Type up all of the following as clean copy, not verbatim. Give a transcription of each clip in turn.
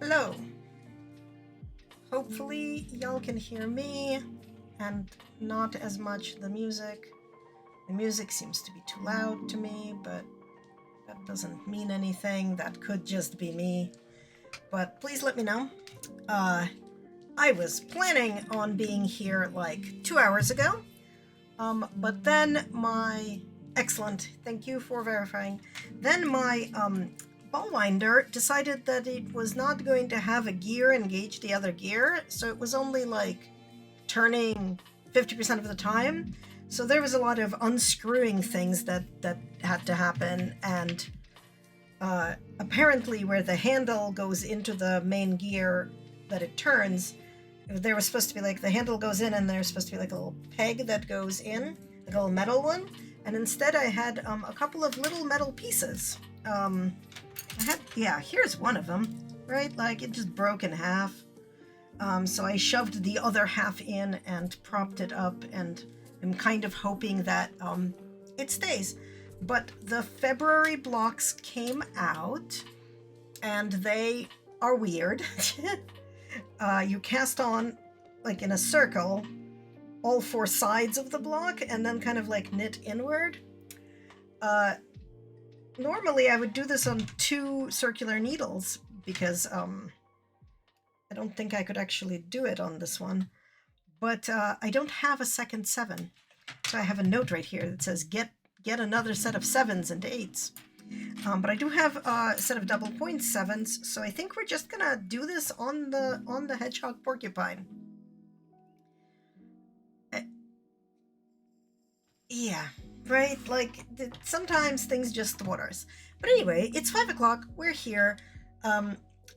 Hello. Hopefully y'all can hear me and not as much the music. The music seems to be too loud to me, but that doesn't mean anything. That could just be me. But please let me know. I was planning on being here like 2 hours ago, but then excellent, thank you for verifying. Then my ball winder decided that it was not going to have a gear engage the other gear, so it was only like turning 50% of the time. So there was a lot of unscrewing things that had to happen, and apparently where the handle goes into the main gear that it turns, there was supposed to be like the handle goes in and there's supposed to be like a little peg that goes in, a little metal one, and instead I had a couple of little metal pieces. Here's one of them, right? Like it just broke in half. So I shoved the other half in and propped it up, and I'm kind of hoping that it stays. But the February blocks came out, and they are weird. You cast on, like in a circle, all four sides of the block, and then kind of like knit inward. Normally I would do this on 2 circular needles, because I don't think I could actually do it on this one. But I don't have a second 7. So I have a note right here that says get another set of 7s and 8s. But I do have a set of double point 7s, so I think we're just gonna do this on the hedgehog porcupine. Yeah, right? Like, sometimes things just waters. But anyway, it's 5 o'clock, we're here. I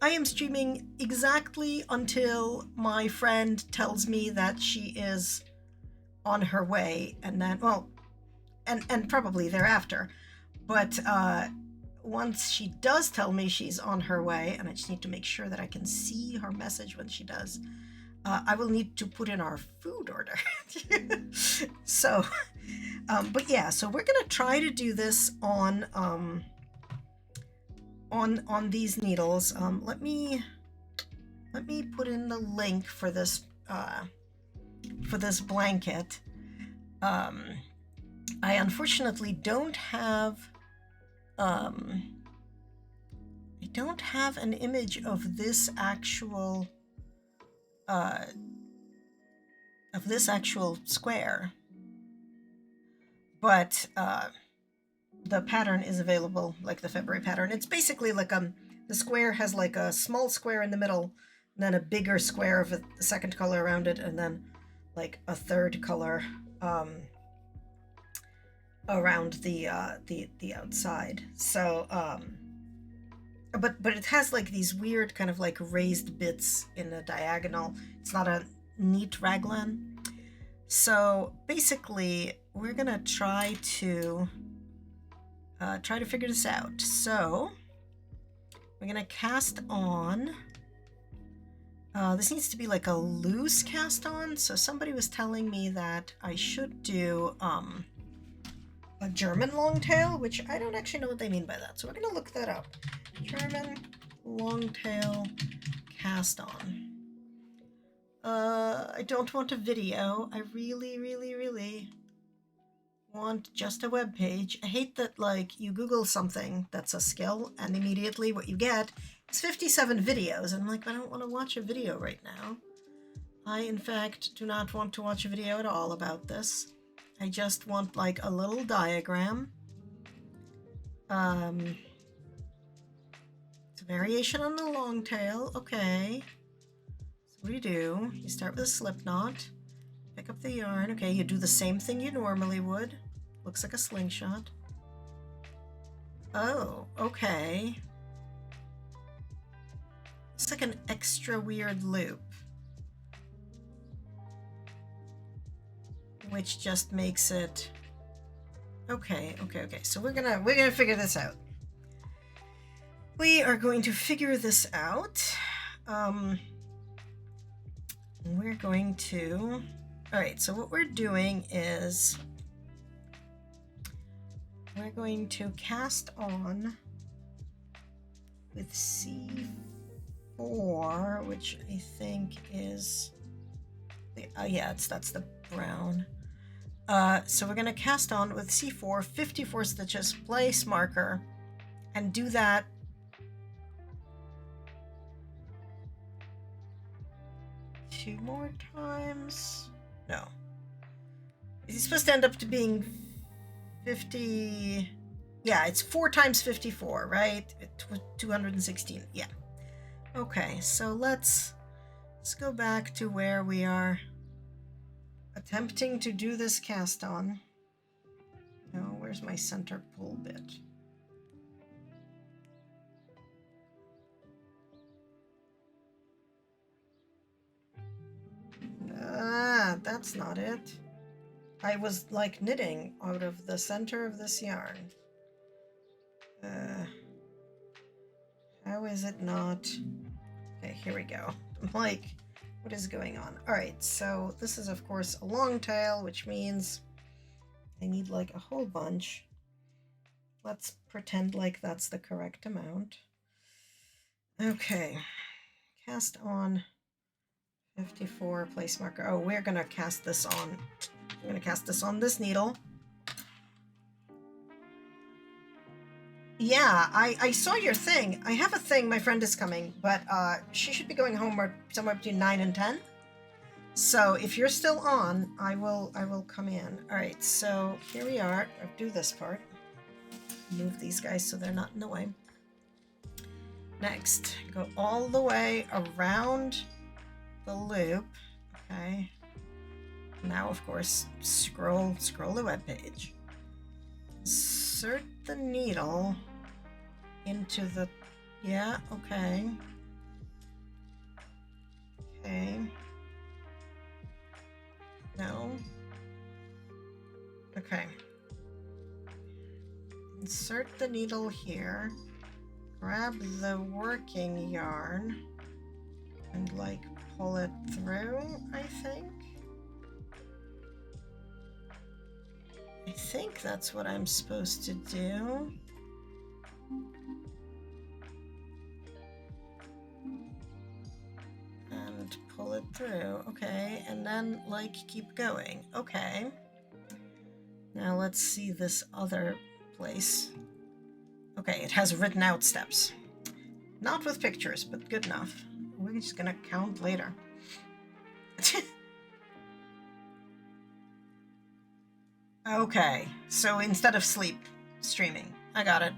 am streaming exactly until my friend tells me that she is on her way, and then, well, and probably thereafter. But once she does tell me she's on her way, and I just need to make sure that I can see her message when she does, I will need to put in our food order. So, but yeah, so we're gonna try to do this on these needles. Let me put in the link for this blanket. I unfortunately don't have an image of this actual square, but the pattern is available, like the February pattern. It's basically like the square has like a small square in the middle, and then a bigger square of a second color around it, and then like a third color around the outside. So but it has like these weird kind of like raised bits in a diagonal. It's not a neat raglan. So basically we're gonna try to figure this out. So we're gonna cast on. This needs to be like a loose cast on. So somebody was telling me that I should do a German longtail, which I don't actually know what they mean by that. So we're gonna look that up. German longtail cast on. I don't want a video. I really, really, really want just a web page. I hate that like you Google something that's a skill and immediately what you get is 57 videos. And I'm like, I don't want to watch a video right now. I, in fact, do not want to watch a video at all about this. I just want like a little diagram. It's a variation on the long tail. Okay. So what do? You start with a slip knot, pick up the yarn. Okay, you do the same thing you normally would. Looks like a slingshot. Oh, okay. It's like an extra weird loop, which just makes it okay. So we're gonna figure this out. We are going to figure this out. We're going to. All right. So what we're doing is we're going to cast on with C4, which I think is the that's the brown. So we're going to cast on with C4, 54 stitches, place marker, and do that two more times. No, it's supposed to end up to being 50. Yeah, it's 4 times 54, right? 216. Yeah. Okay, so let's go back to where we are attempting to do this cast on. Oh, where's my center pull bit? Ah, that's not it. I was like knitting out of the center of this yarn. How is it not? Okay, here we go. I'm like, what is going on? All right, so this is of course a long tail, which means I need like a whole bunch. Let's pretend like that's the correct amount. Okay, cast on 54, place marker. Oh, we're gonna cast this on. I'm gonna cast this on this needle. Yeah, I saw your thing. I have a thing. My friend is coming, but she should be going home or somewhere between 9 and 10. So if you're still on, I will come in. All right, so here we are. I'll do this part. Move these guys so they're not in the way. Next, go all the way around the loop. Okay. Now, of course, scroll the web page. Insert the needle into the. Yeah. Okay. Okay. No. Okay. Insert the needle here. Grab the working yarn and like pull it through, I think. I think that's what I'm supposed to do. And pull it through. Okay, and then like keep going. Okay. Now let's see this other place. Okay, it has written out steps. Not with pictures, but good enough. We're just gonna count later. Okay, so instead of streaming, I got it.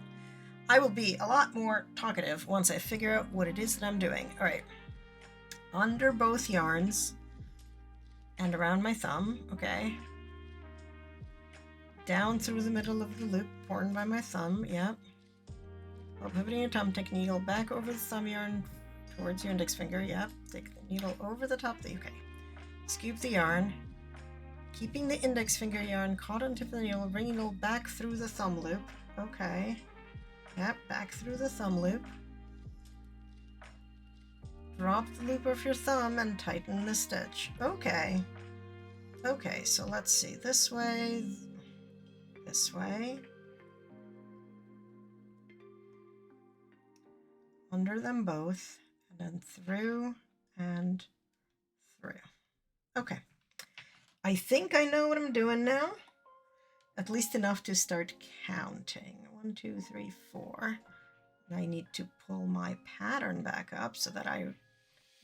I will be a lot more talkative once I figure out what it is that I'm doing. All right, under both yarns and around my thumb, okay. down through the middle of the loop worn by my thumb. Yep. While pivoting your thumbtack needle back over the thumb yarn towards your index finger. Yep. Take the needle over the top. Okay. Scoop the yarn. Keeping the index finger yarn caught on tip of the needle, bring the needle back through the thumb loop. Okay. Yep, back through the thumb loop. Drop the loop of your thumb and tighten the stitch. Okay. Okay, so let's see. This way. This way. Under them both. And then through and through. Okay. I think I know what I'm doing now. At least enough to start counting. 1, 2, 3, 4. I need to pull my pattern back up so that I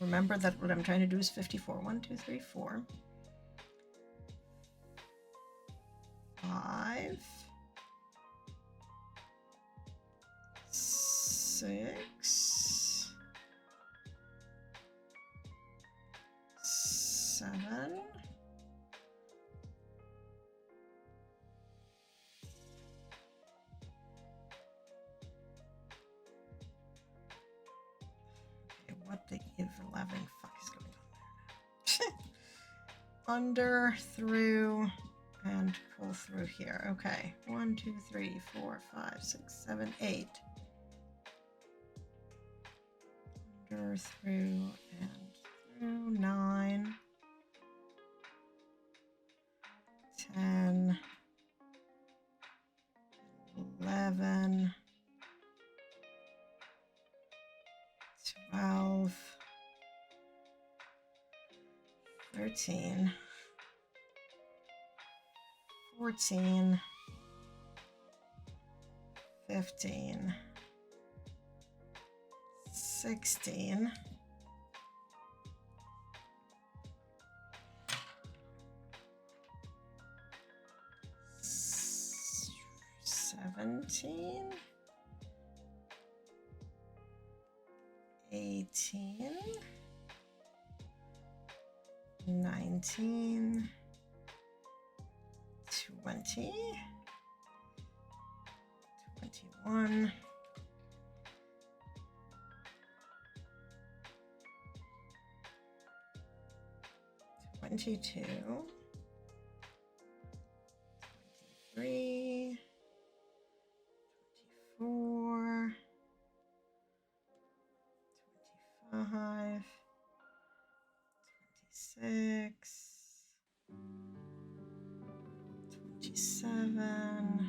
remember that what I'm trying to do is 54. 1, 2, 3, 4. 5. 6. 7. 11. Fuck is going on there now? Under, through, and pull through here. Okay. 1, 2, 3, 4, 5, 6, 7, 8. Under, through, and through. 9. 10. 11. 12, 13, 14, 15, 16, 17, 18, 19, 20, 21, 22, 23, 24, 25, 26, 27,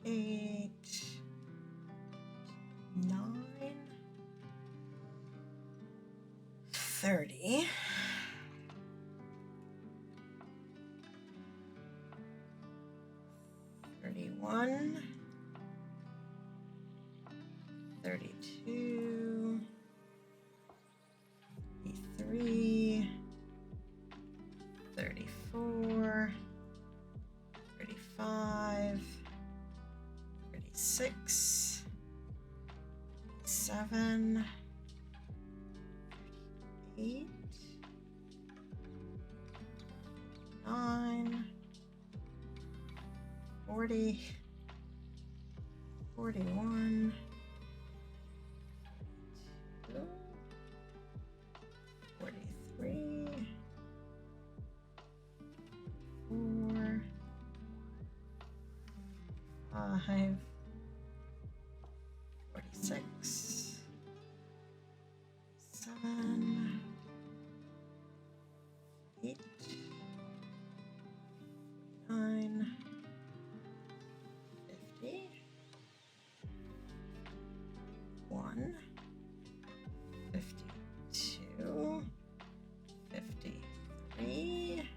28, 9, 30, 31, 32, 33, 34, 35, 36, 37, 38, 9, 40, 41, 43, 4, 5, 46, 7, 8, 9, 50, 1, 52, 53,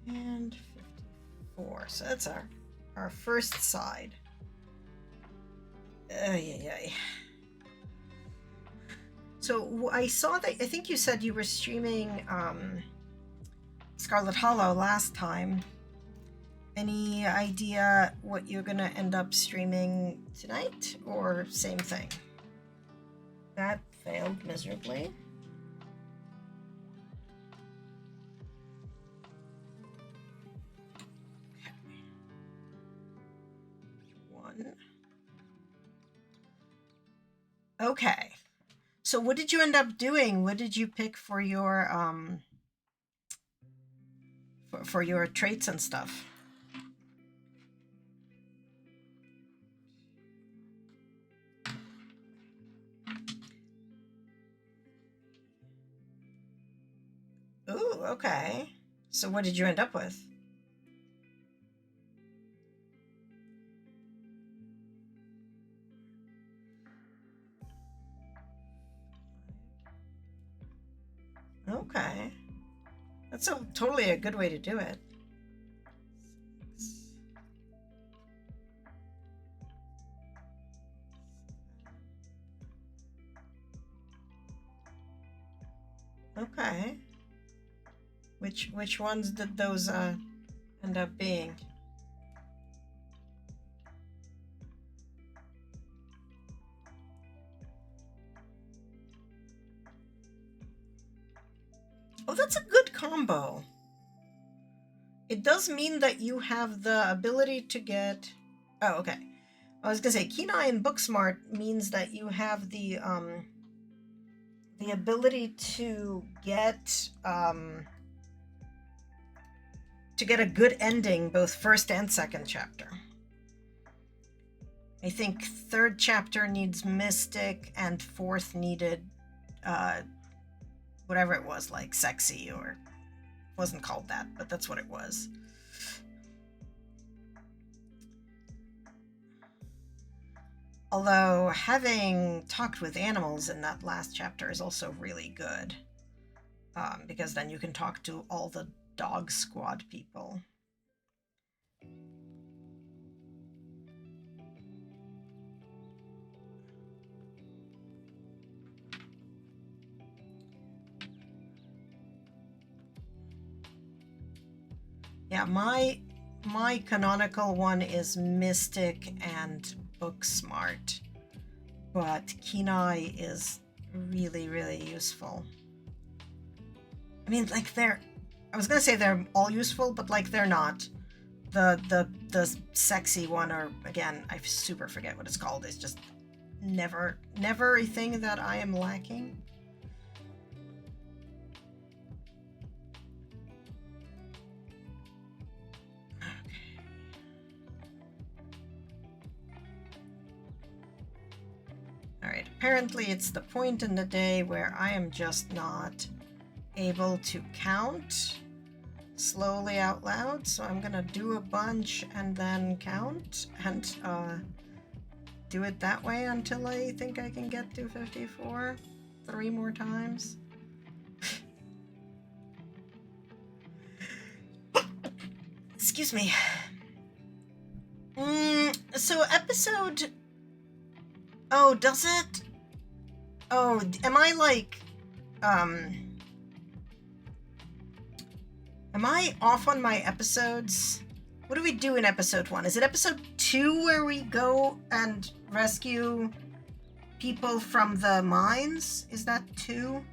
and 54. So that's our first side. So I saw that, I think you said you were streaming Scarlet Hollow last time. Any idea what you're gonna end up streaming tonight, or same thing? That failed miserably. 1. Okay. So what did you end up doing? What did you pick for your for your traits and stuff? Ooh, okay. So what did you end up with? Okay. That's totally a good way to do it. Okay. Which ones did those end up being? Oh, that's a good combo. It does mean that you have the ability to get... Oh, okay. I was gonna say, Keen Eye and Booksmart means that you have the ability to get a good ending both first and second chapter. I think third chapter needs Mystic and fourth needed whatever it was, like sexy, or wasn't called that, but that's what it was. Although having talked with animals in that last chapter is also really good, because then you can talk to all the dog squad people. Yeah, my canonical one is Mystic and Booksmart, but Keen Eye is really, really useful. I mean, like, I was gonna say they're all useful, but like they're not. The sexy one, or again, I super forget what it's called, is just never a thing that I am lacking. Alright, apparently it's the point in the day where I am just not able to count slowly out loud, so I'm gonna do a bunch and then count, and do it that way until I think I can get to 54 3 more times. Excuse me. So episode... Oh, does it? Oh, am I like... Am I off on my episodes? What do we do in episode 1? Is it episode 2 where we go and rescue people from the mines? Is that 2?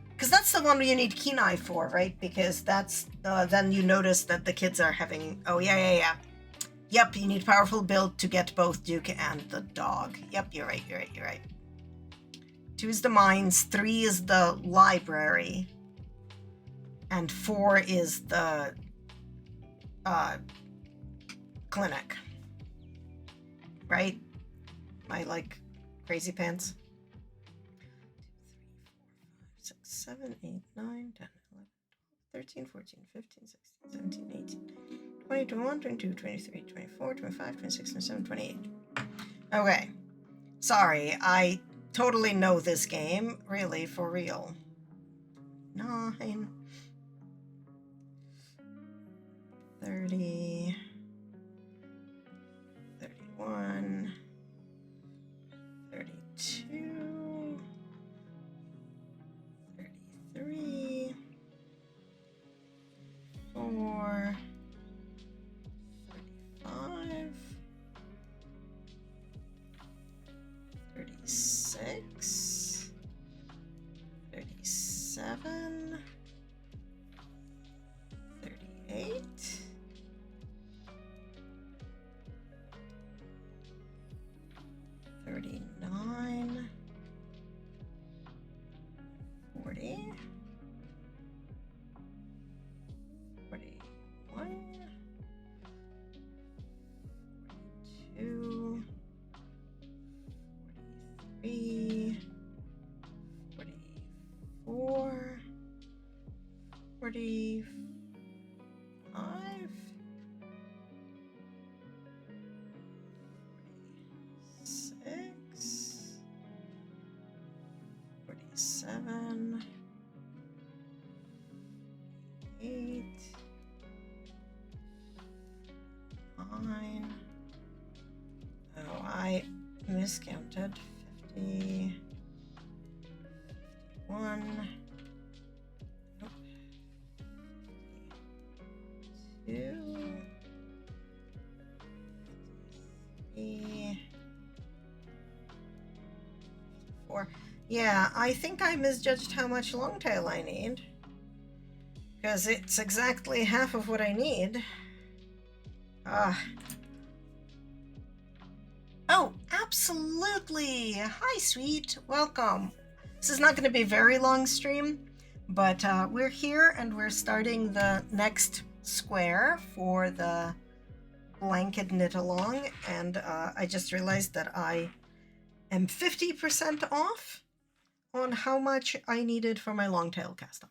Because that's the one you need Keen Eye for, right? Because that's... then you notice that the kids are having... Oh, yeah. Yep, you need powerful build to get both Duke and the dog. Yep, you're right. 2 is the mines, 3 is the library, and 4 is the clinic. Right? My, like, crazy pants. 2, 3, 4, 5, 6, 7, 8, 9, 10, 11, 13, 14, 15, 16, 17, 18, 20, 21, 22, 23, 24, 25, 26, 27, 28. Okay. Sorry, I totally know this game. Really, for real. 9, 30, 31, 32, 33, 4, 35, 36, 37, 38, 40, 41, 42, 43, 44, 45, 46, 47, 8, 9. Oh, I miscounted. 50, 51, nope, 52, 53, 4. Yeah, I think I misjudged how much longtail I need, because it's exactly half of what I need. Oh, absolutely. Hi, sweet. Welcome. This is not going to be a very long stream, but we're here and we're starting the next square for the blanket knit along, and I just realized that I am 50% off on how much I needed for my long tail cast on.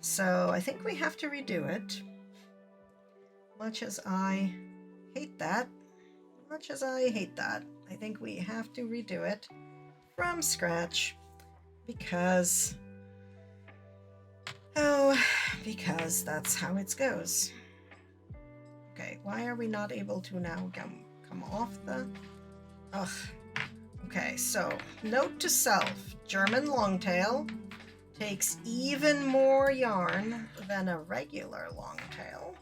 So I think we have to redo it. Much as I hate that, I think we have to redo it from scratch because that's how it goes. Okay, why are we not able to now come off the... Ugh. Okay, so note to self, German longtail takes even more yarn than a regular longtail,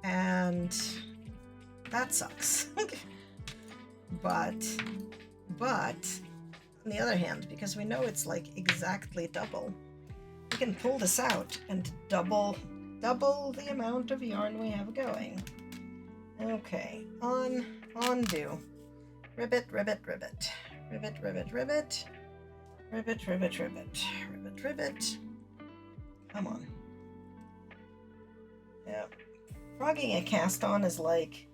and that sucks. but on the other hand, because we know it's like exactly double, we can pull this out and double the amount of yarn we have going. Okay, undo. Ribbit, ribbit, ribbit. Ribbit, ribbit, ribbit. Ribbit, ribbit, ribbit. Ribbit, ribbit. Come on. Yeah. Frogging a cast on is like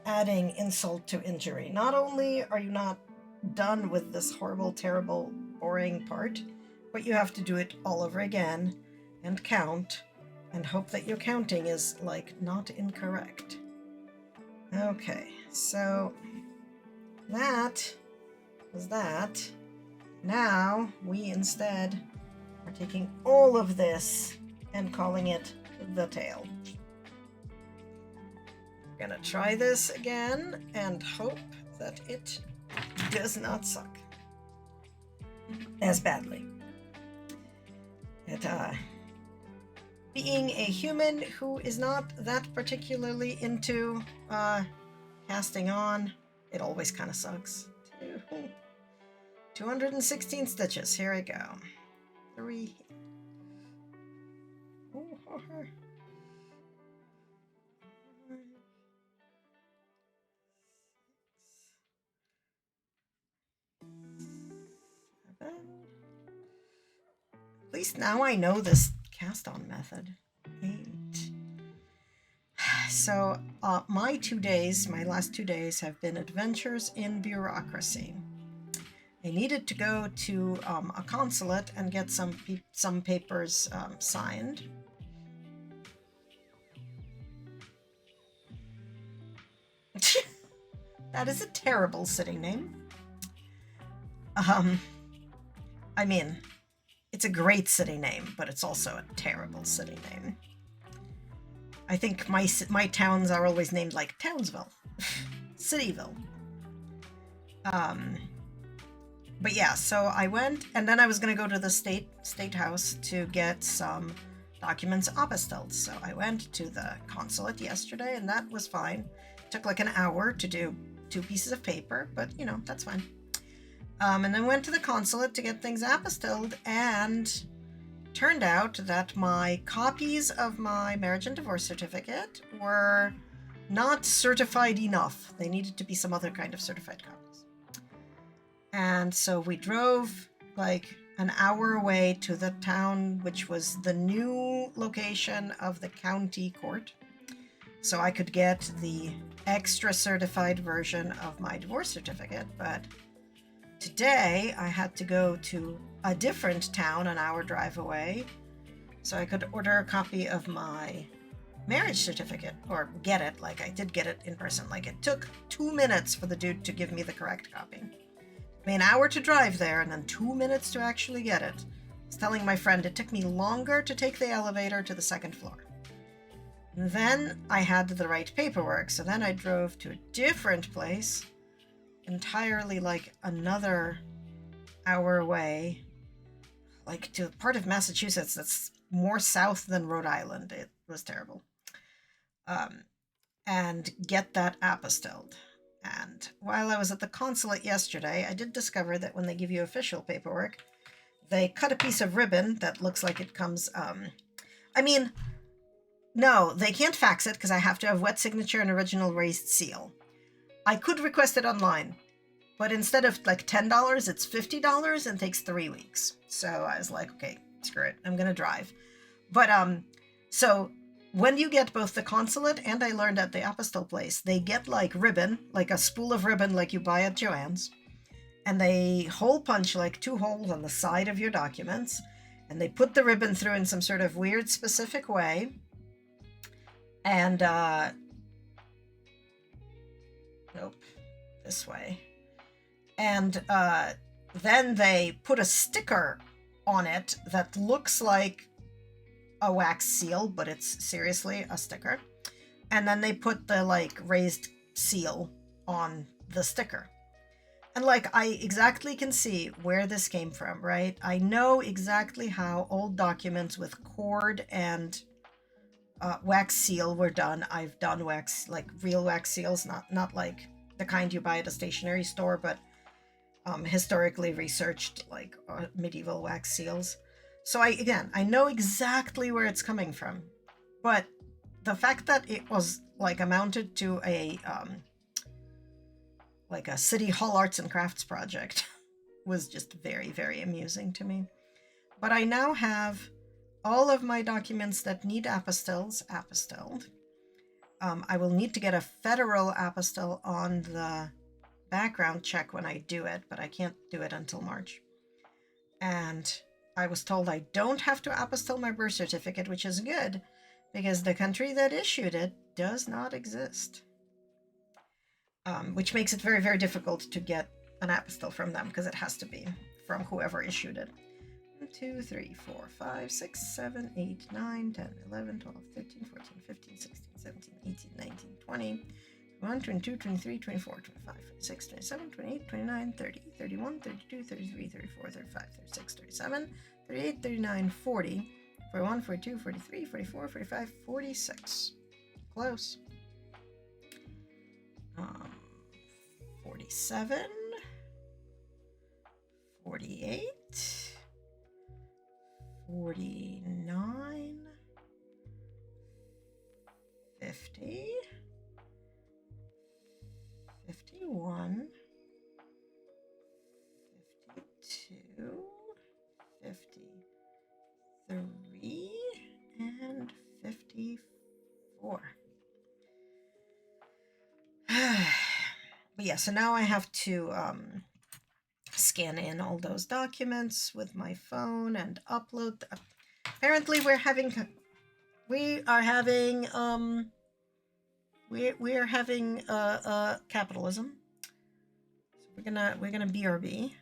adding insult to injury. Not only are you not done with this horrible, terrible, boring part, but you have to do it all over again and count and hope that your counting is like not incorrect. Okay, so that was that. Now we instead are taking all of this and calling it the tail. We're gonna try this again and hope that it does not suck as badly. Being a human who is not that particularly into casting on, it always kind of sucks. 216 stitches. Here we go. 3. At least now I know this cast on method. 8. So my last 2 days have been adventures in bureaucracy. I needed to go to a consulate and get some papers signed. That is a terrible city name. I mean, it's a great city name, but it's also a terrible city name. I think my towns are always named like Townsville, Cityville. But yeah, so I went, and then I was going to go to the state house to get some documents apostilled. So I went to the consulate yesterday, and that was fine. It took like an hour to do 2 pieces of paper, but you know, that's fine. And then went to the consulate to get things apostilled, and turned out that my copies of my marriage and divorce certificate were not certified enough. They needed to be some other kind of certified copies. And so we drove like an hour away to the town, which was the new location of the county court. So I could get the extra certified version of my divorce certificate. But today I had to go to a different town an hour drive away so I could order a copy of my marriage certificate, or get it. Like, I did get it in person. Like, it took 2 minutes for the dude to give me the correct copy. I mean, an hour to drive there and then 2 minutes to actually get it. I was telling my friend it took me longer to take the elevator to the second floor. And then I had the right paperwork, so then I drove to a different place, entirely like another hour away, like to a part of Massachusetts that's more south than Rhode Island. It was terrible. And get that apostilled. And while I was at the consulate yesterday, I did discover that when they give you official paperwork, they cut a piece of ribbon that looks like it comes, no, they can't fax it because I have to have wet signature and original raised seal. I could request it online, but instead of like $10, it's $50 and takes 3 weeks. So I was like, okay, screw it. I'm going to drive. But, so when you get both the consulate and I learned at the apostille place, they get like ribbon, like a spool of ribbon like you buy at Joann's, and they hole punch like 2 holes on the side of your documents, and they put the ribbon through in some sort of weird specific way, and nope, this way, and then they put a sticker on it that looks like a wax seal, but it's seriously a sticker. And then they put the like raised seal on the sticker. And like, I exactly can see where this came from, right? I know exactly how old documents with cord and wax seal were done. I've done wax, like real wax seals, not like the kind you buy at a stationery store, but historically researched, like medieval wax seals. So I know exactly where it's coming from, but the fact that it was like amounted to a like a city hall arts and crafts project was just very, very amusing to me. But I now have all of my documents that need apostilles apostilled. I will need to get a federal apostille on the background check when I do it, but I can't do it until March. And I was told I don't have to apostille my birth certificate, which is good, because the country that issued it does not exist. Which makes it very, very difficult to get an apostille from them, because it has to be from whoever issued it. 1, 2, 3, 4, 5, 6, 7, 8, 9, 10, 11, 12, 13, 14, 15, 16, 17, 18, 19, 20, 21, 22, 23, 24, 25, 26, 27, 28, 29, 30, 31, 32, 33, 34, 35, 36, 37, 38, 39, 40, 41, 42, 43, 44, 45, 46. Close. 47, 48, 49, 50, 51, 52, 53, and 54. But yeah, so now I have to scan in all those documents with my phone and upload. Apparently, we are having capitalism. So we're gonna BRB.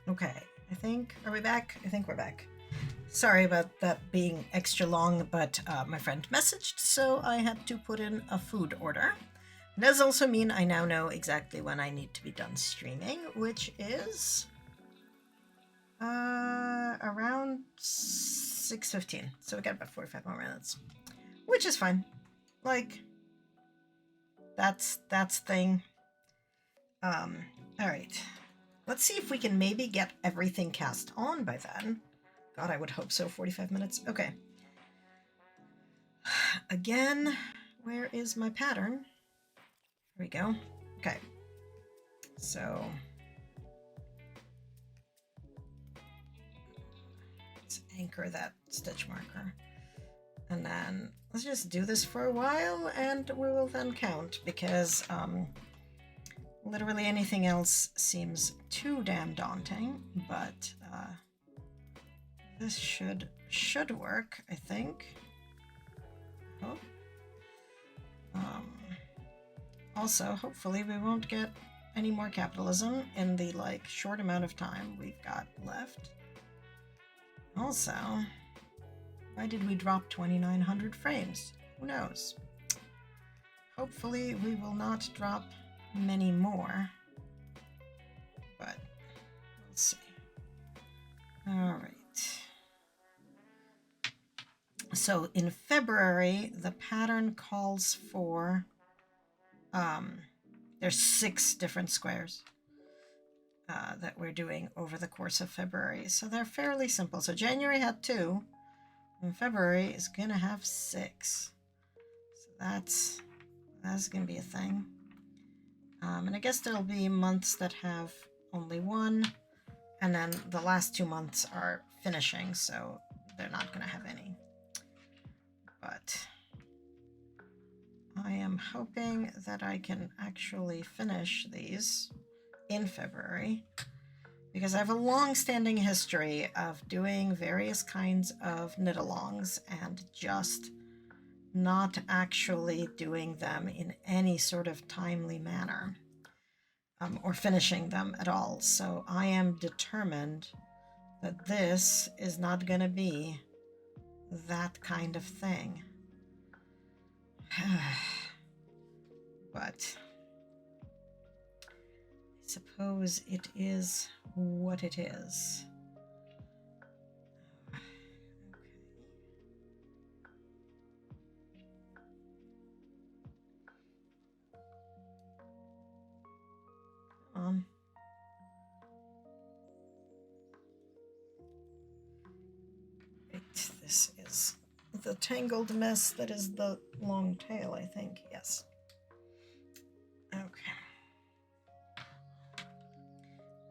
Okay, are we back? I think we're back. Sorry about that being extra long, but my friend messaged, so I had to put in a food order. It does also mean I now know exactly when I need to be done streaming, which is around 6:15. So we got about 45 more minutes, which is fine. Like, that's thing. All right. Let's see if we can maybe get everything cast on by then. God, I would hope so. 45 minutes. Okay. Again, where is my pattern? Here we go. Okay. So let's anchor that stitch marker. And then let's just do this for a while and we will then count because literally anything else seems too damn daunting, but this should work, I think. Oh. Also, hopefully we won't get any more capitalism in the short amount of time we've got left. Also, why did we drop 2,900 frames? Who knows? Hopefully we will not drop many more, but we'll see. All right. So in February, the pattern calls for, there's 6 different squares that we're doing over the course of February. So they're fairly simple. So January had 2, and February is going to have 6. So that's going to be a thing. And I guess there'll be months that have only 1, and then the last 2 months are finishing, so they're not going to have any. But I am hoping that I can actually finish these in February, because I have a long-standing history of doing various kinds of knit-alongs and just not actually doing them in any sort of timely manner, or finishing them at all. So I am determined that this is not going to be that kind of thing. But I suppose it is what it is. Right, this is the tangled mess that is the long tail, I think. Yes. Okay.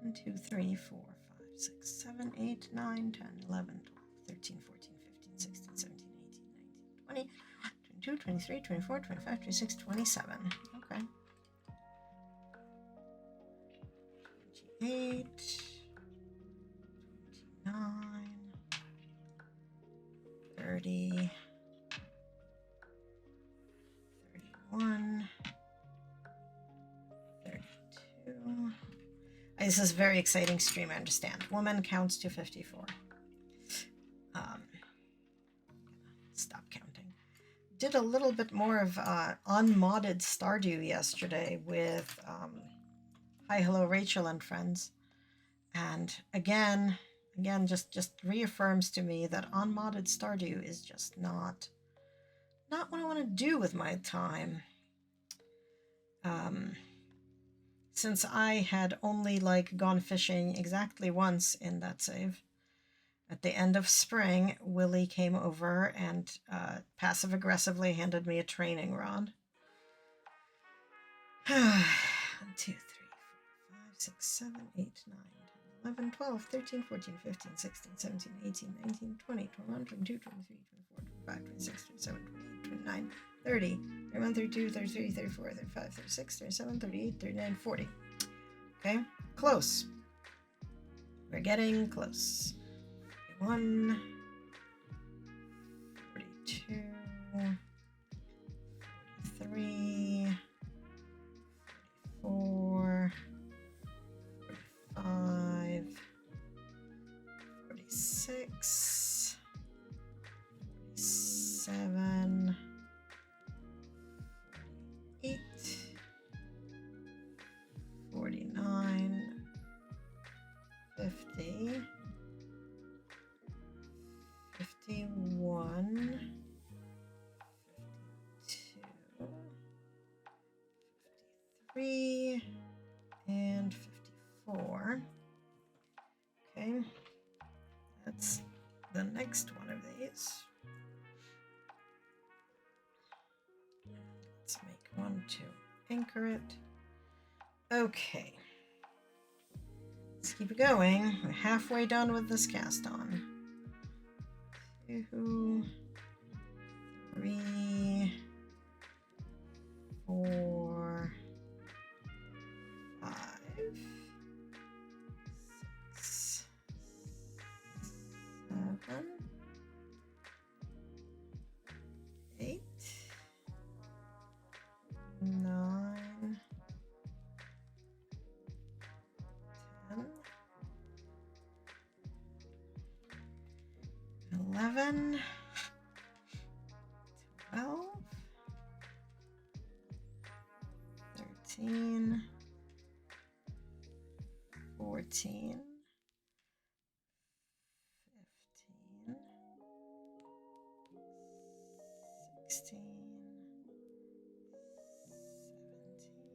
1, 2, 3, 4, 5, 6, 7, 8, 9, 10, 11, 12, 13, 14, 15, 16, 17, 18, 19, 20, 22, 23, 24, 25, 26, 27. Okay. 28, 29, 30, 31, 32. This is a very exciting stream, I understand. Woman counts to 54. Stop counting. Did a little bit more of unmodded Stardew yesterday with Hi Hello Rachel and friends. And again, just reaffirms to me that unmodded Stardew is just not what I want to do with my time. Since I had only gone fishing exactly once in that save, at the end of spring, Willie came over and passive-aggressively handed me a training rod. 1, 2, 3, 4, 5, 6, 7, 8, 9, 10, 11, 12, 13, 14, 15, 16, 17, 18, 19, 20, 21, 22, 23, 24, 25, 26, 27, 28, 29, 30, 31, 32, 33, 34, 35, 36, 37, 38, 39, 40. Okay, close. We're getting close. 41, 42, 43, 44, 45, 53 and 54. Okay, that's the next one of these. Let's make one to anchor it. Okay, let's keep it going. We're halfway done with this cast on. 2, 3, 4, 5, 6, 7, 8, 9, 10, 11, 12, 13, 14, 15, 16, 17,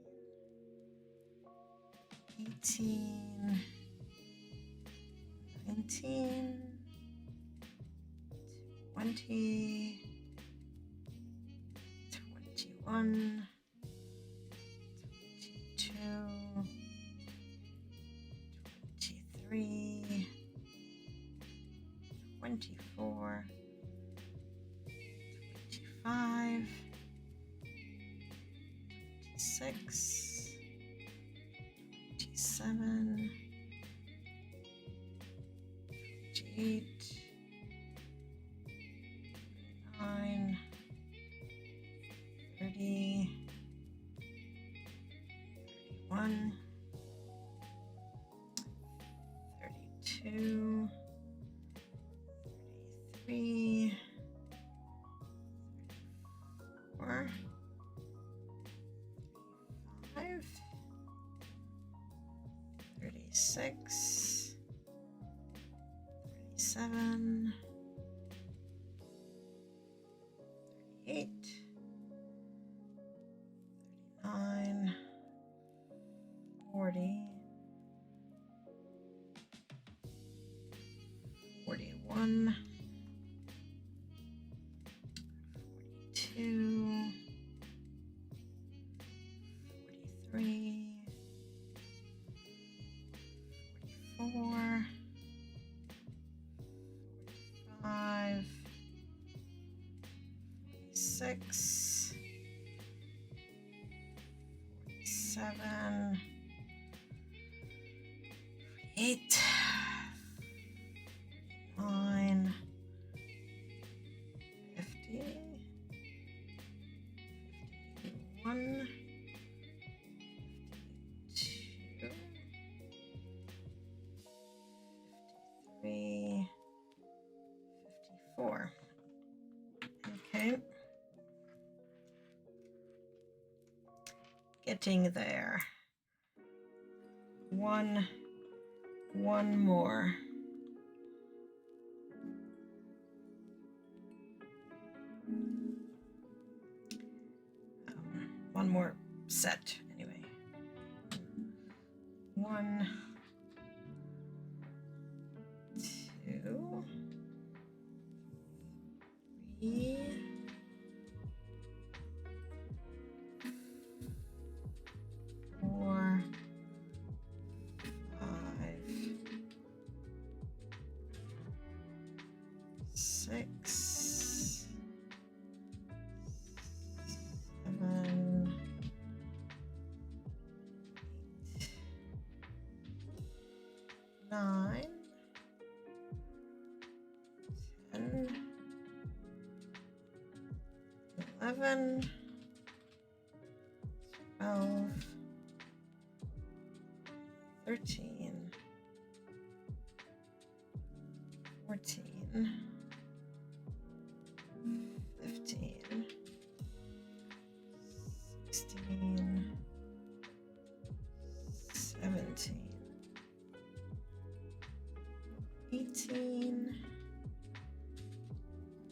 18, 19, 20, 21, 22, 23, 24, 25, 26, 27, 28, 29, 30, 31, 32, 33, 34, 35, 36, 37, 38, 39, 40, 41, 42, 43, 44, 45, 46, 47, 48, 49, 50, 51, 52, 53, 54. Okay. Getting there. One more. One more set, anyway. 1, 2, 3, 4, 5, 6, 7, 8, 9, 10, 11, 12, 13, 14, 15, 16, 17, 18,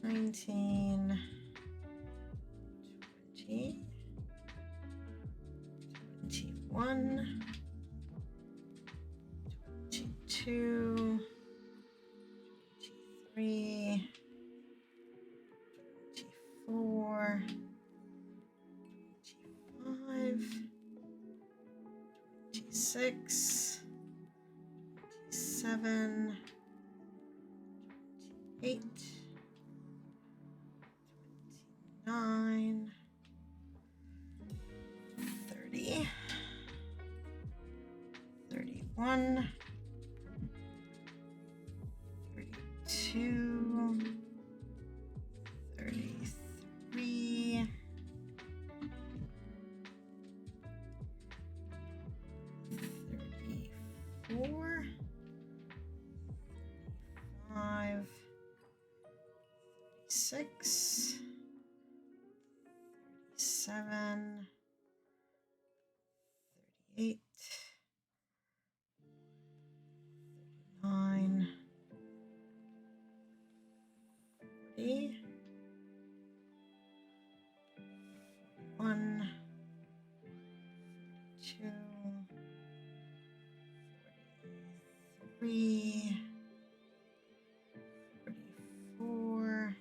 19, 20, 21, 21, 22, 23, 24, 25, 26, 27, 28, 29, 30, 31, 32, 33, 34, 35, 36, 37, 38, 39, 40, 41, 42, 43, 44,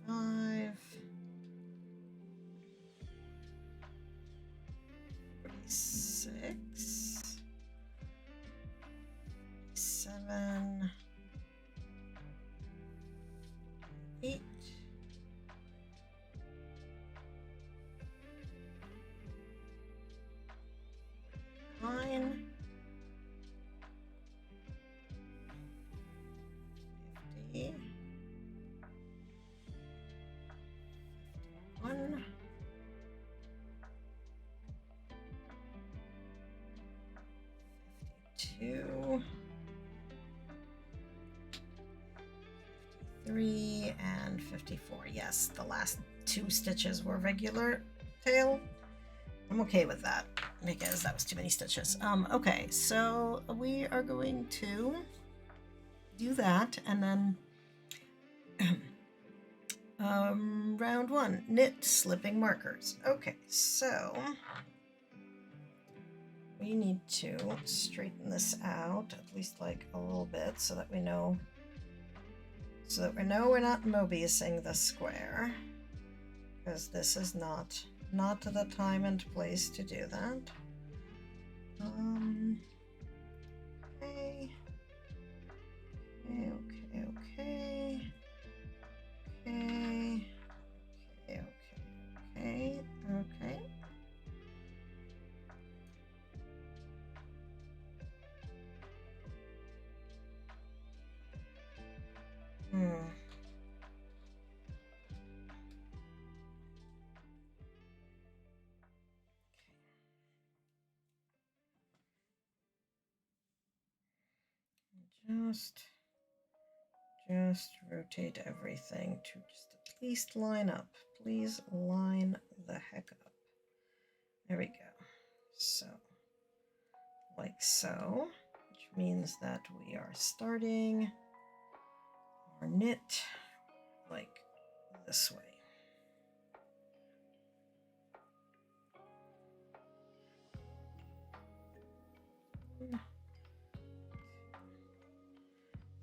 45, 46, 47, 8, 9, 50, 51, 52, 53, and 54. Yes, the last 2 stitches were regular tail. I'm okay with that because that was too many stitches. Okay, so we are going to do that, and then round 1, knit slipping markers. Okay, so we need to straighten this out at least like a little bit so that we know we're not Mobiusing the square, because this is not the time and place to do that. Okay. Just rotate everything to just at least line up. Please line the heck up. There we go. So, like so, which means that we are starting our knit like this way.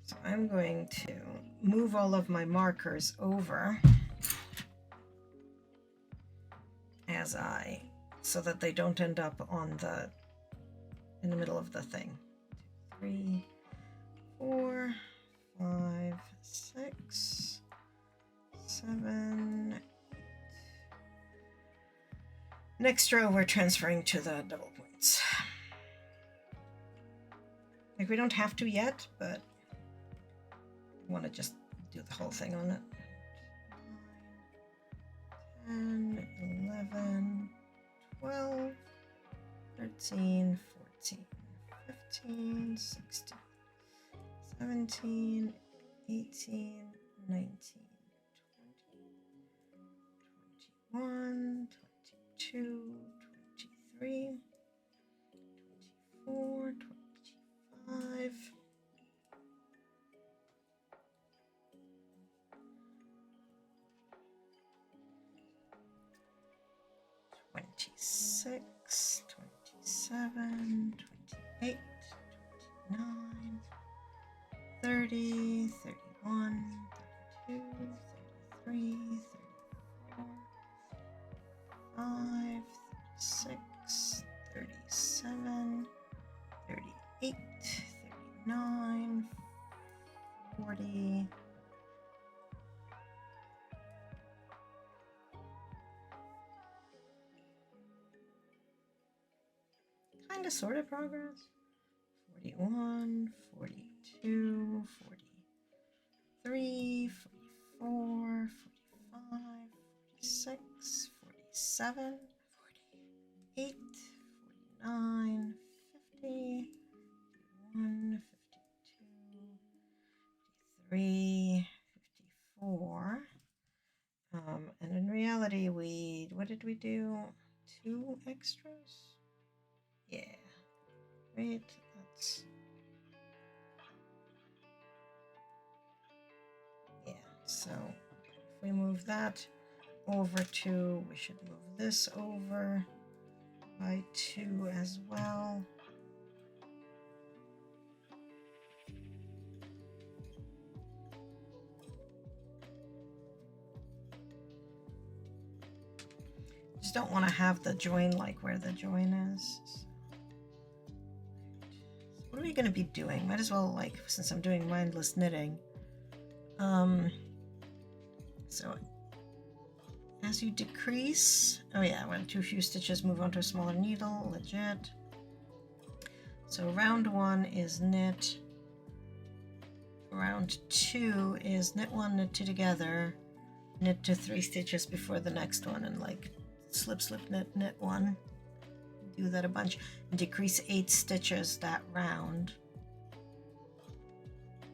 So I'm going to move all of my markers over so that they don't end up in the middle of the thing. 3, 4, 5, 6, 7, 8. Next row we're transferring to the double points. Like, we don't have to yet, but I want to just do the whole thing on it. 9, 10, 11, 12, 13, 14, 15, 16, 17, 18, 19, 20, 21, 22, 23, 24, 25, 26, 26, 27, 28, 29, 30, 31, 32, 33, 34, 35, 36, 37, 38, 39, 40, kind of sort of progress. 41, 42, 43, 44, 45, 46, 47, 48, 49, 50, 51, 52, 53, 54. And in reality, what did we do? 2 extras? Yeah. Wait, yeah, so if we move that over 2, we should move this over by 2 as well. Just don't want to have the join like where the join is. So what are we going to be doing? Might as well, like, since I'm doing mindless knitting. So as you decrease, oh yeah, when too few stitches, move on to a smaller needle, legit. So round 1 is knit. Round 2 is knit 1, knit 2 together, knit to 3 stitches before the next one, and like slip, slip, knit, knit 1. Do that a bunch, and decrease 8 stitches that round.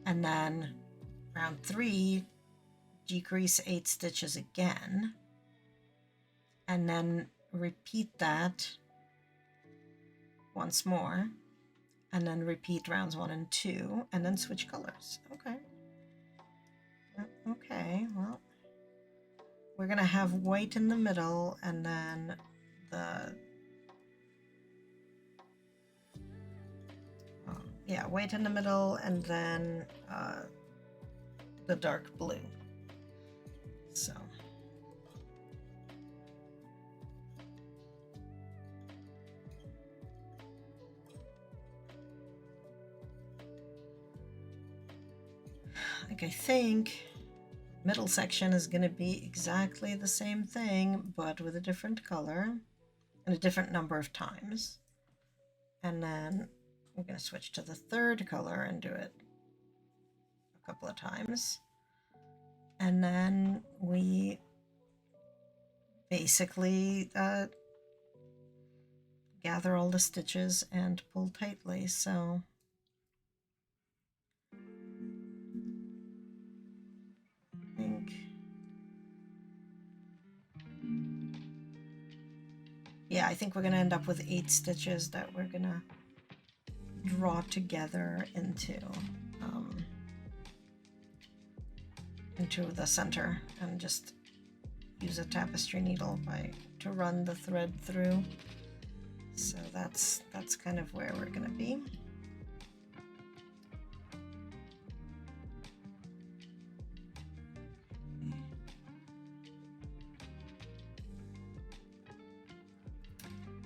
And then round 3, decrease 8 stitches again, and then repeat that once more, and then repeat rounds 1 and 2, and then switch colors. Okay. Okay, well, we're gonna have white in the middle, and then white in the middle, and then the dark blue. So like I think middle section is going to be exactly the same thing, but with a different color and a different number of times. And then we're going to switch to the third color and do it a couple of times. And then we basically gather all the stitches and pull tightly. So I think we're going to end up with 8 stitches that we're going to draw together into the center, and just use a tapestry needle to run the thread through. So that's kind of where we're going to be.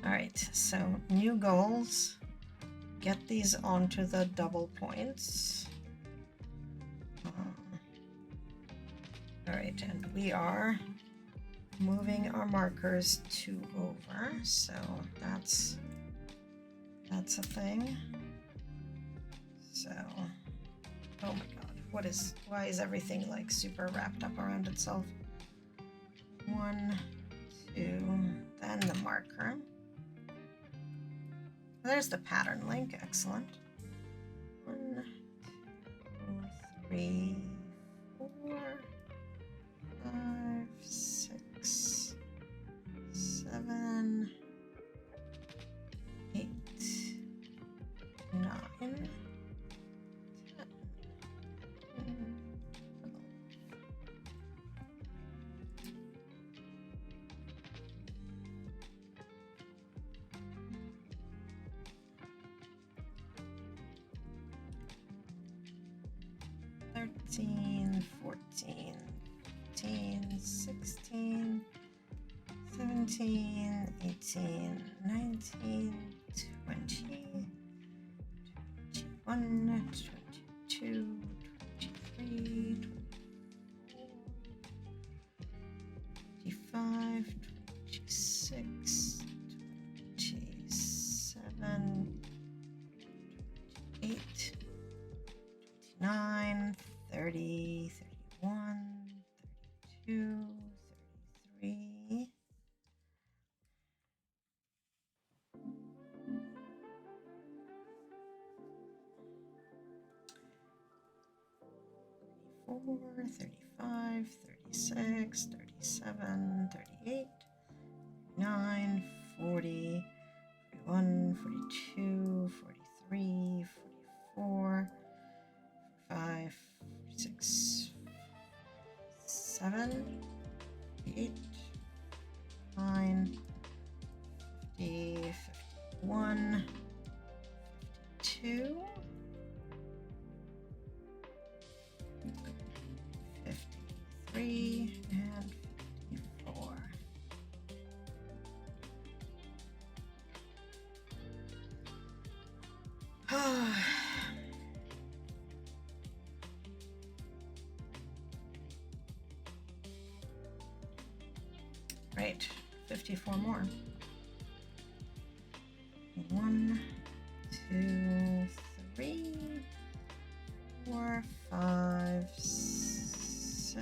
All right, so new goals. Get these onto the double points. All right, and we are moving our markers 2 over, so that's a thing. So, oh my god, why is everything like super wrapped up around itself? 1, 2, then the marker. There's the pattern link, excellent. 1, 2, 3, 4, 5, 6, 7, 8, 9, 10, 11, 15, 14, 15, 16, 17, 18, 19, 20, 21, 22, 23, 25, 26, 27, 28, 29, 30, 31, 32, 33. Four, 35, 36, 37, 38, 39, 40, 41, 42, 43, 44, 45, 46, 7, 8, 9, 50, 51, 52, 53, and 54. Right, 54 more. 1, 2, 3, 4, 5, 6,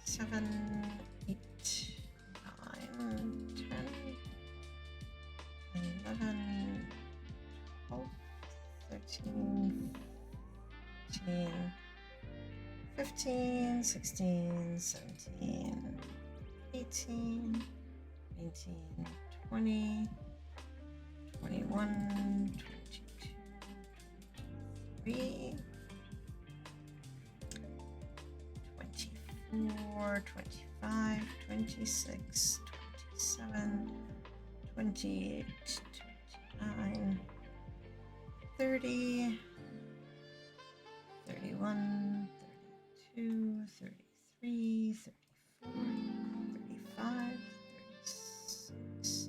7, 8, 9, 10, 11, 12, 13, 14, 15, 16, 17, 18, 19, 20, 21, 22, 23, 24, 25, 26, 27, 28, 29, 30, 31, 32, 33, 34, 35, 36,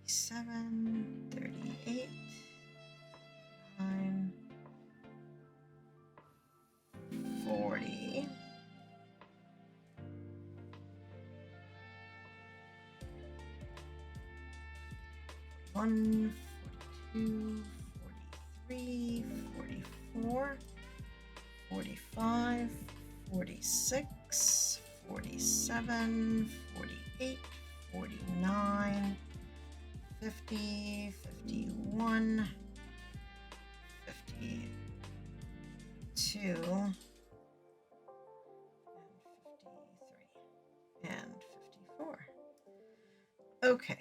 37, 38, 9, 40, 41, 42, 43, 44, 45, 46, 47, 48, 49, 50, 51, 52, and 53, and 54. Okay.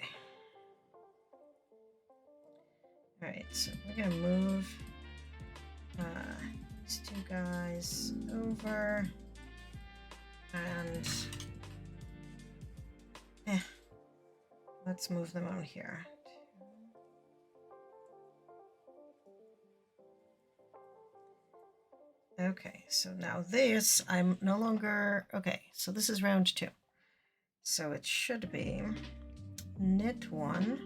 All right, so we're gonna move these two guys over, and let's move them out here. Okay, so now this, I'm no longer, okay, so this is round 2. So it should be knit 1,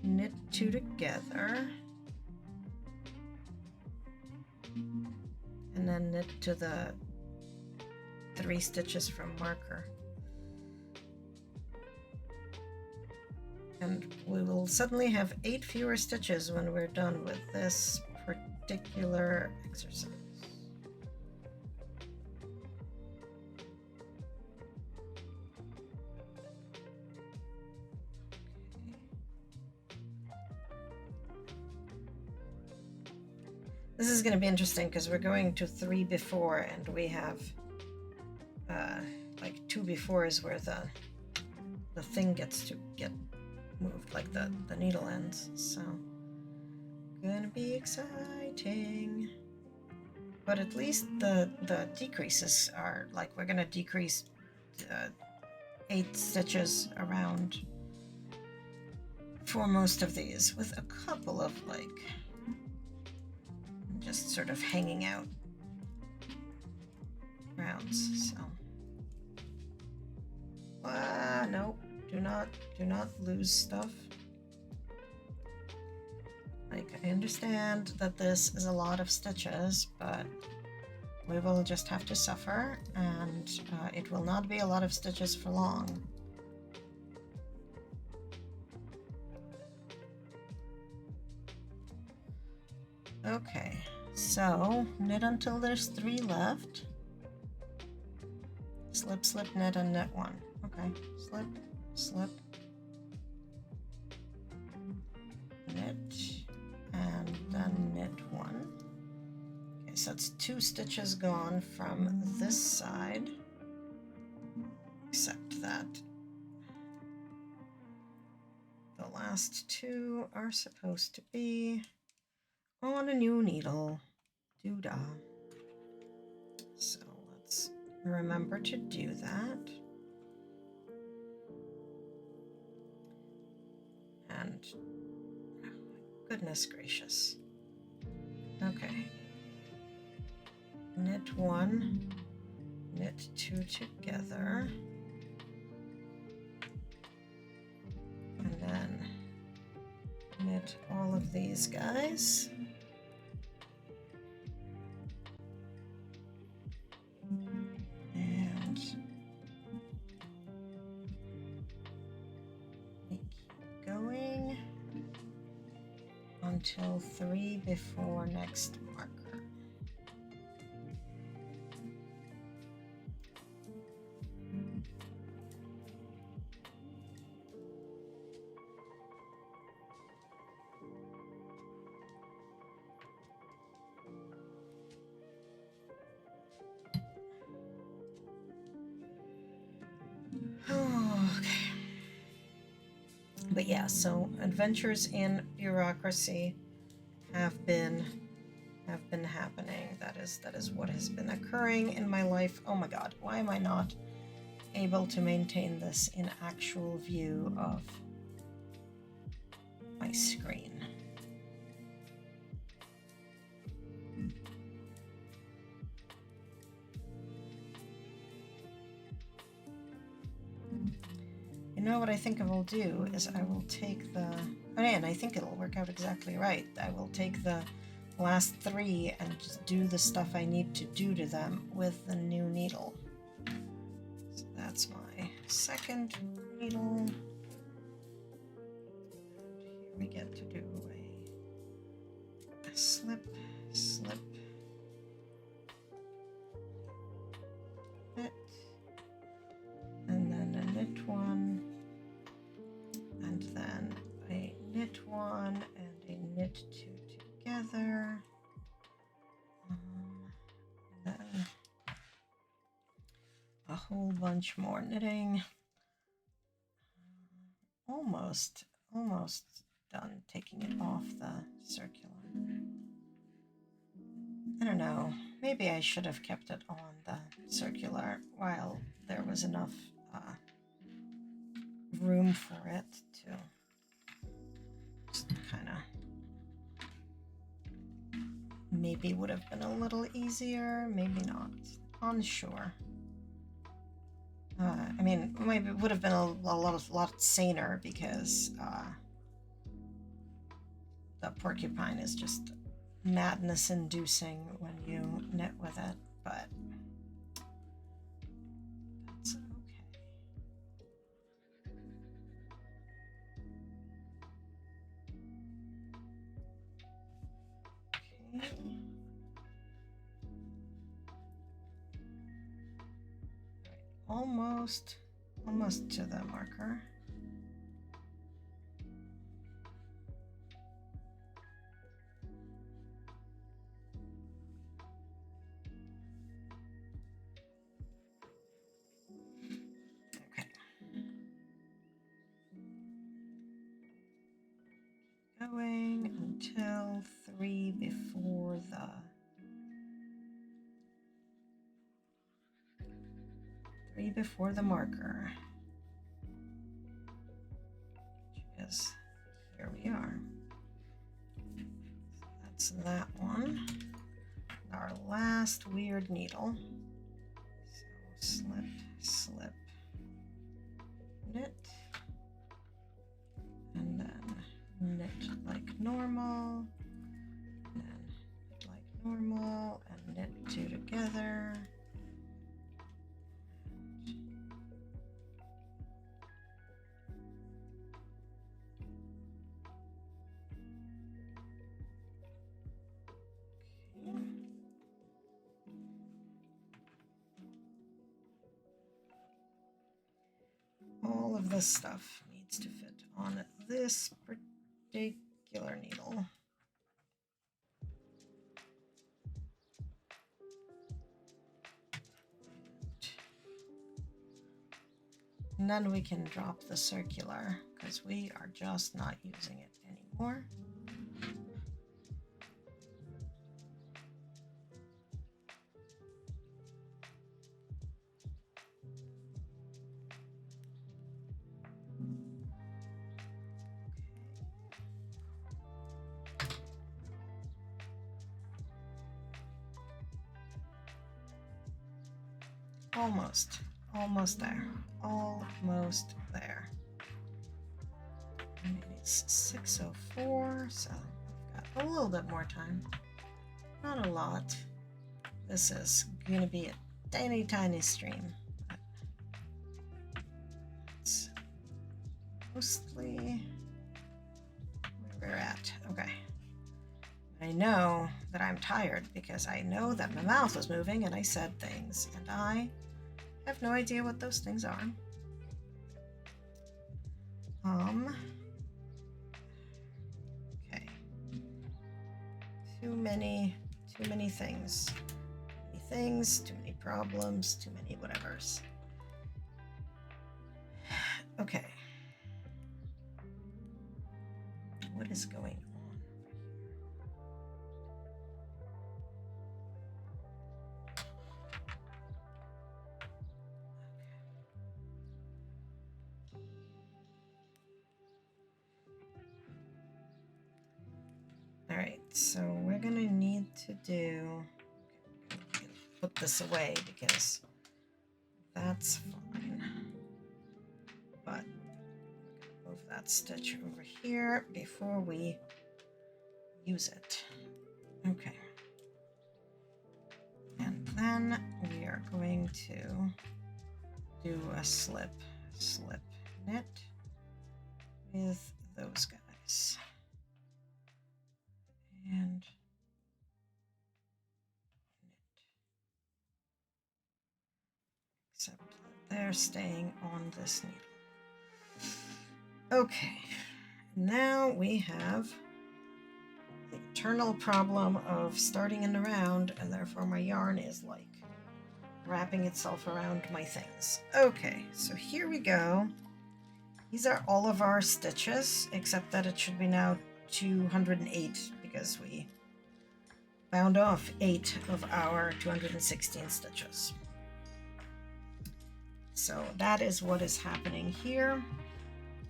knit 2 together, and then knit to the 3 stitches from marker. And we will suddenly have 8 fewer stitches when we're done with this particular exercise. This is going to be interesting because we're going to 3 before, and we have like 2 befores where the thing gets to get moved, like the needle ends. So gonna be exciting. But at least the decreases are like, we're gonna decrease 8 stitches around for most of these, with a couple of like just sort of hanging out rounds. So no, do not lose stuff. Like, I understand that this is a lot of stitches, but we will just have to suffer, and it will not be a lot of stitches for long. Okay, so knit until there's 3 left. Slip, slip, knit, and knit 1. Okay, slip, slip, knit, and then knit 1. Okay, so it's 2 stitches gone from this side, except that the last 2 are supposed to be on a new needle. Doo-dah. So let's remember to do that. And goodness gracious. Okay. Knit 1, knit 2 together, and then knit all of these guys. And we keep going until 3 before next marker. Okay. But yeah, so adventures in bureaucracy have been happening. That is what has been occurring in my life. Oh my god, why am I not able to maintain this in actual view of my screen? You know what I think I will do is I will take the, and I think it'll work out exactly right. I will take the last 3 and just do the stuff I need to do to them with the new needle. So that's my second needle. And here we get to do a slip, slip, knit, and then a knit 1, and then a knit 1 and a knit 2 together. Then a whole bunch more knitting. Almost done taking it off the circular. I don't know, maybe I should have kept it on the circular while there was enough room for it to just kind of, maybe would have been a little easier, maybe not, unsure. I mean, maybe it would have been a lot saner, because the porcupine is just madness inducing when you knit with it, but that's okay. Okay. Almost to the marker. Okay. Going until 3 before the marker, which is, here we are. So that's that one. our last weird needle. So slip, slip, knit, and then knit like normal, and then knit like normal, and knit two together. All of this stuff needs to fit on this particular needle. And then we can drop the circular because we are just not using it anymore. Almost there, almost there. And it's 6:04, so I've got a little bit more time. Not a lot. This is gonna be a tiny, tiny stream. It's mostly where we're at. Okay. I know that I'm tired because I know that my mouth was moving and I said things, and I have no idea what those things are. Okay. Too many things. Too many things, too many problems, too many whatevers. Okay. What is going on? All right, so we're gonna need to put this away because that's fine. But move that stitch over here before we use it. Okay. And then we are going to do a slip, slip, knit with those guys. And knit. Except that they're staying on this needle. Okay, now we have the eternal problem of starting in the round, and therefore my yarn is like wrapping itself around my things. Okay, so here we go. These are all of our stitches, except that it should be now 208 because we bound off 8 of our 216 stitches. So that is what is happening here.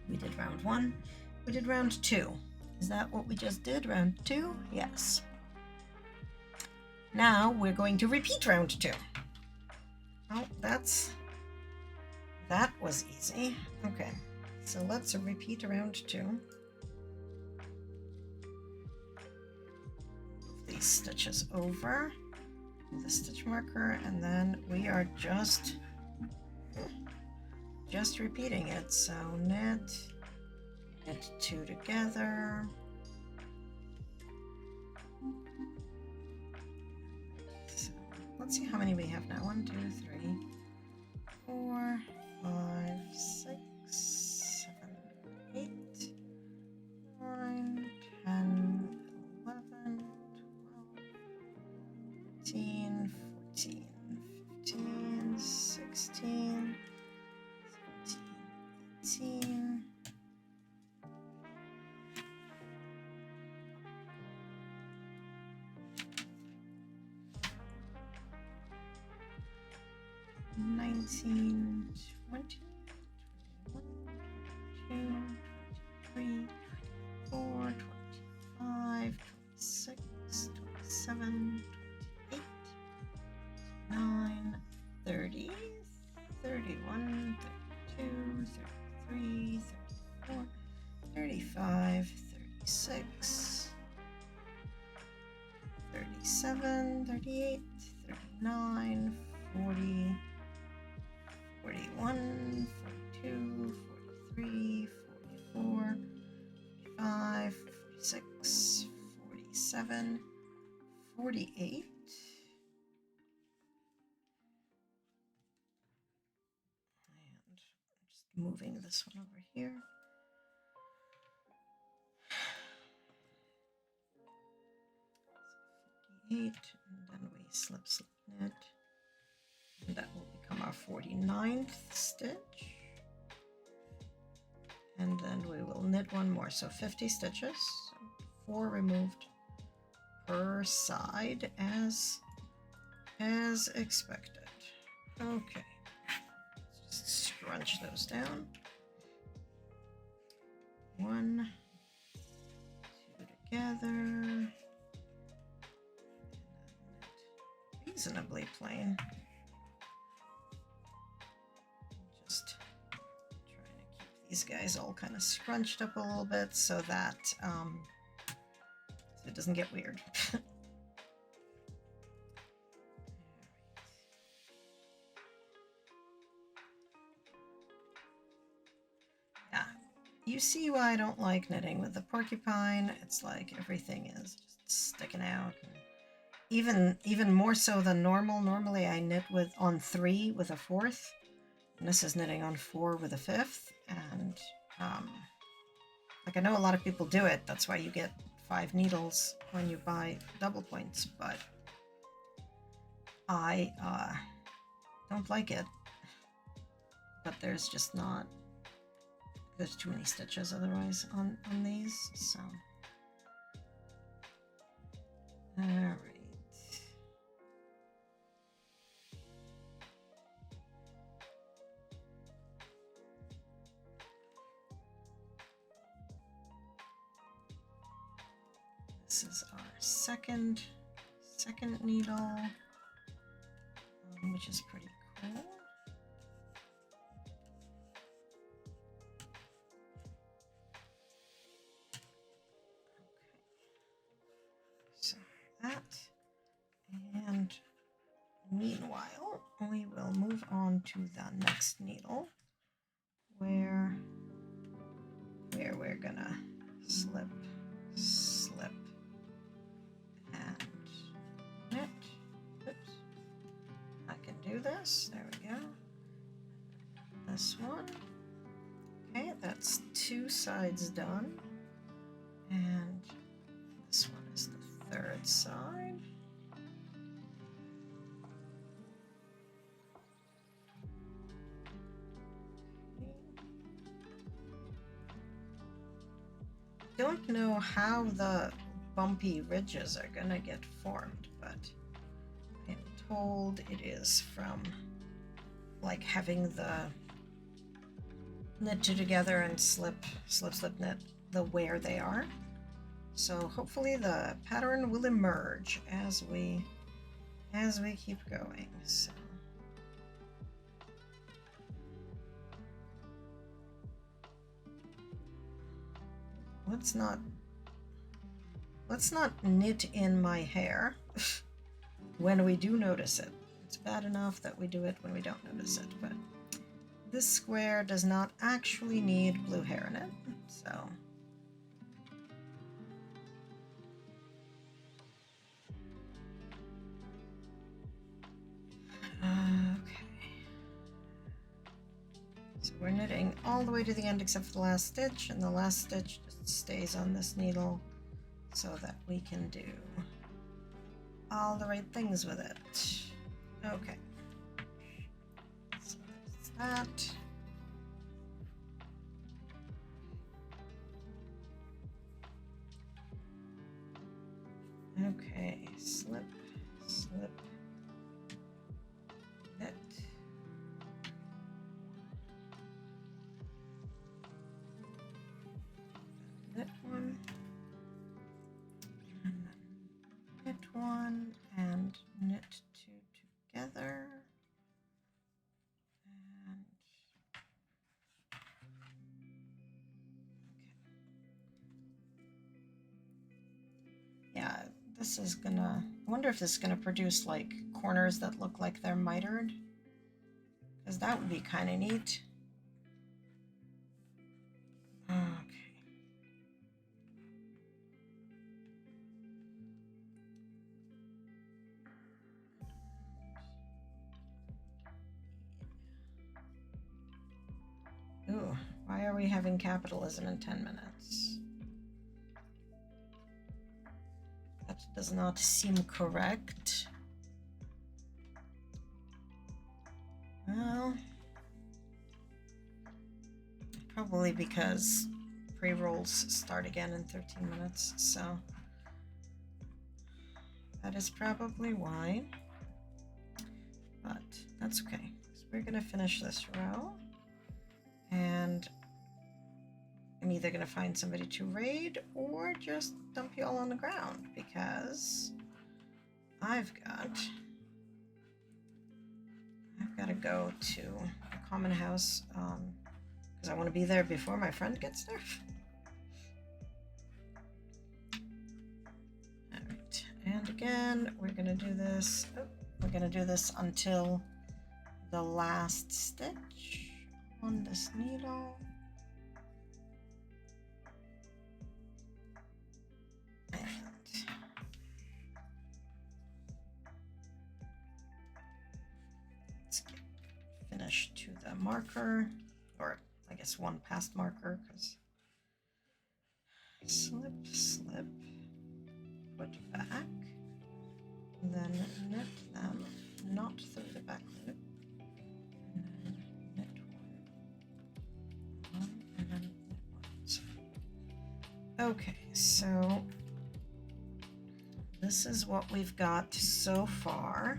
We did round 1, we did round 2. Is that what we just did, round 2? Yes. Now we're going to repeat round 2. Oh, that was easy. Okay, so let's repeat round 2. Move these stitches over the stitch marker, and then we are just repeating it. So knit 2 together, so let's see how many we have now. 1, 2, 3, 4, 5, 6, 7, 8, 9, 10, 11, 12, 13, 14, 15, 16, 17, 18, 19, 20, 21, 22, 23, 24, 25, 26, 27, 28, 31, 32, 33, 34, 35, 36, 37, 38, 39, 40, 41, 42, 43, 44, 45, 46, 47, 48. And just moving this one over here. 58, and then we slip knit, and that will become our 49th stitch. And then we will knit one more, so 50 stitches, 4 removed per side as expected. Okay, let's just scrunch those down. 1, 2 together. Reasonably plain. Just trying to keep these guys all kind of scrunched up a little bit so that so it doesn't get weird. Yeah, you see why I don't like knitting with the porcupine. It's like everything is just sticking out. Even more so than normal. Normally I knit on 3 with a 4th, and this is knitting on 4 with a 5th. And like I know a lot of people do it. That's why you get 5 needles when you buy double points. But I don't like it. But there's just not. There's too many stitches otherwise on these. So all right. This is our second needle, which is pretty cool. Okay, so that, and meanwhile, we will move on to the next needle, where we're gonna slip, and knit. Oops. I can do this. There we go. This one. Okay, that's 2 sides done. And this one is the 3rd side. Don't know how the bumpy ridges are gonna get formed, but I'm told it is from like having the knit 2 together and slip knit the where they are. So hopefully the pattern will emerge as we keep going. So let's not knit in my hair when we do notice it. It's bad enough that we do it when we don't notice it, but this square does not actually need blue hair in it, so. Okay. So we're knitting all the way to the end except for the last stitch, and the last stitch just stays on this needle so that we can do all the right things with it. Okay. So that's that. Okay, slip, knit. Knit one, and then knit one, and knit 2 together, and this is gonna, I wonder if this is gonna produce like corners that look like they're mitered, because that would be kind of neat. Okay. Ooh, why are we having capitalism in 10 minutes? That does not seem correct. Well, probably because pre-rolls start again in 13 minutes, so that is probably why. But that's okay. So we're gonna finish this row, and I'm either gonna find somebody to raid or just dump you all on the ground, because I've got to go to the common house because I want to be there before my friend gets there. All right, and again, we're gonna do this. Oh, we're gonna do this until the last stitch on this needle. And let's get finished to the marker, or I guess one past marker, because slip, slip, put back, and then knit them, not through the back loop, and then knit one, and then knit one. Okay, so this is what we've got so far.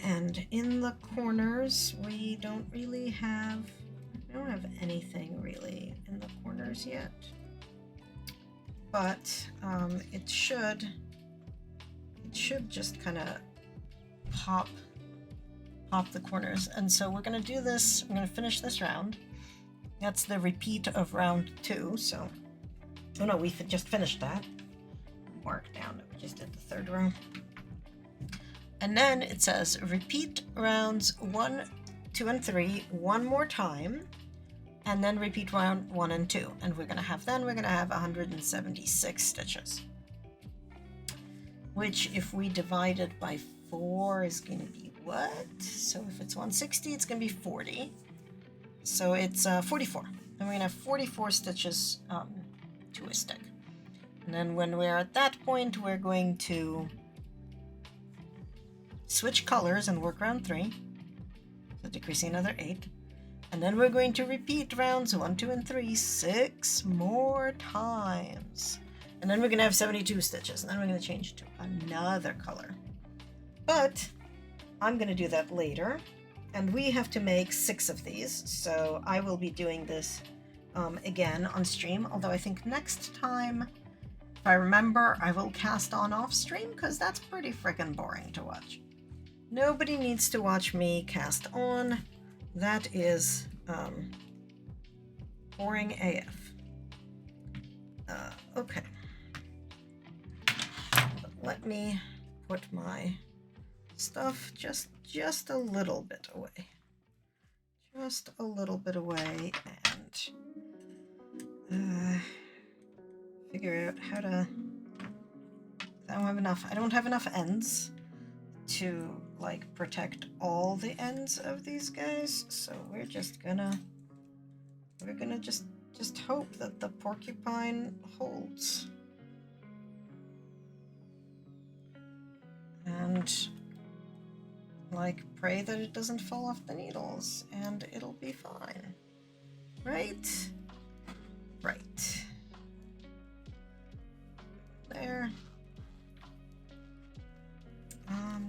And in the corners, we don't have anything really in the corners yet. But it should just kind of pop the corners. And so we're gonna do this, I'm gonna finish this round. That's the repeat of round 2, so, oh no, we just finished that. Mark down that we just did the 3rd row. And then it says repeat rounds 1, 2, and 3 one more time, and then repeat round 1 and 2. And we're gonna have 176 stitches, which if we divide it by 4 is gonna be what? So if it's 160, it's gonna be 40. So it's 44. And we're gonna have 44 stitches to a stick. And then when we're at that point, we're going to switch colors and work round 3, so decreasing another 8. And then we're going to repeat rounds 1, 2, and 3 6 more times. And then we're going to have 72 stitches, and then we're going to change to another color. But I'm going to do that later, and we have to make 6 of these, so I will be doing this again on stream, although I think next time, if I remember, I will cast on off stream, because that's pretty freaking boring to watch. Nobody needs to watch me cast on. That is boring AF. Okay. But let me put my stuff just a little bit away. Just a little bit away, and figure out how to. I don't have enough ends to like protect all the ends of these guys, so we're gonna just hope that the porcupine holds, and like pray that it doesn't fall off the needles, and it'll be fine, right? There.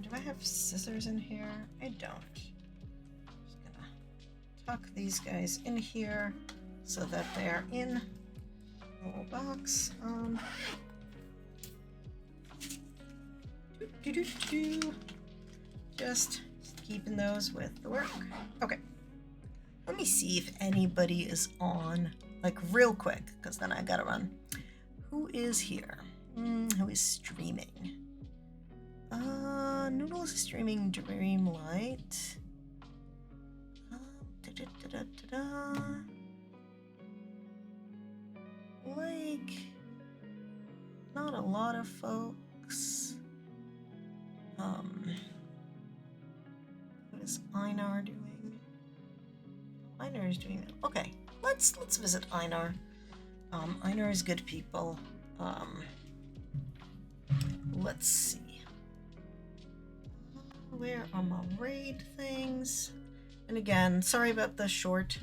Do I have scissors in here? I don't. Just gonna tuck these guys in here so that they're in a little box. Just keeping those with the work. Okay. Let me see if anybody is on, like real quick, because then I gotta run. Who is here? Who is streaming? Noodles is streaming Dreamlight. Like, not a lot of folks. What is Einar doing? Einar is doing that. Okay, let's visit Einar. Einar is good people. Let's see. Where are my raid things? And again, sorry about the short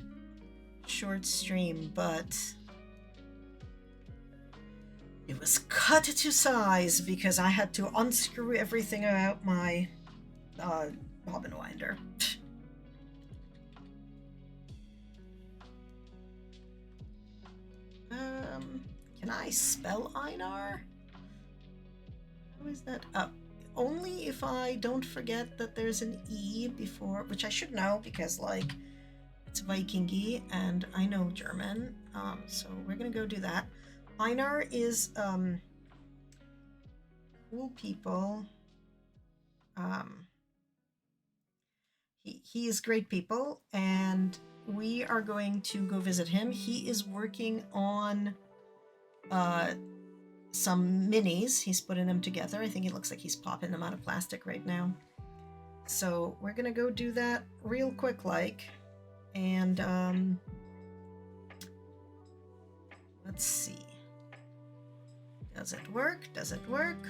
stream, but it was cut to size because I had to unscrew everything about my bobbin winder. Can I spell Einar? How is that? Only if I don't forget that there's an E before, which I should know because, like, it's Vikingy and I know German. So we're gonna go do that. Einar is cool people. He is great people, and we are going to go visit him. He is working on some minis. He's putting them together. I think it looks like he's popping them out of plastic right now. So we're gonna go do that real quick, and let's see. Does it work? Does it work?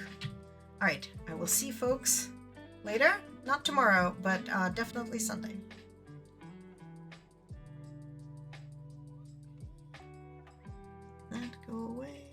All right, I will see folks later. Not tomorrow, but definitely Sunday. That go away.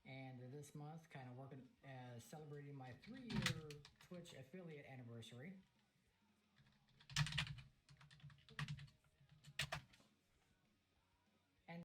And this month, kind of working, celebrating my 3-year Twitch affiliate anniversary.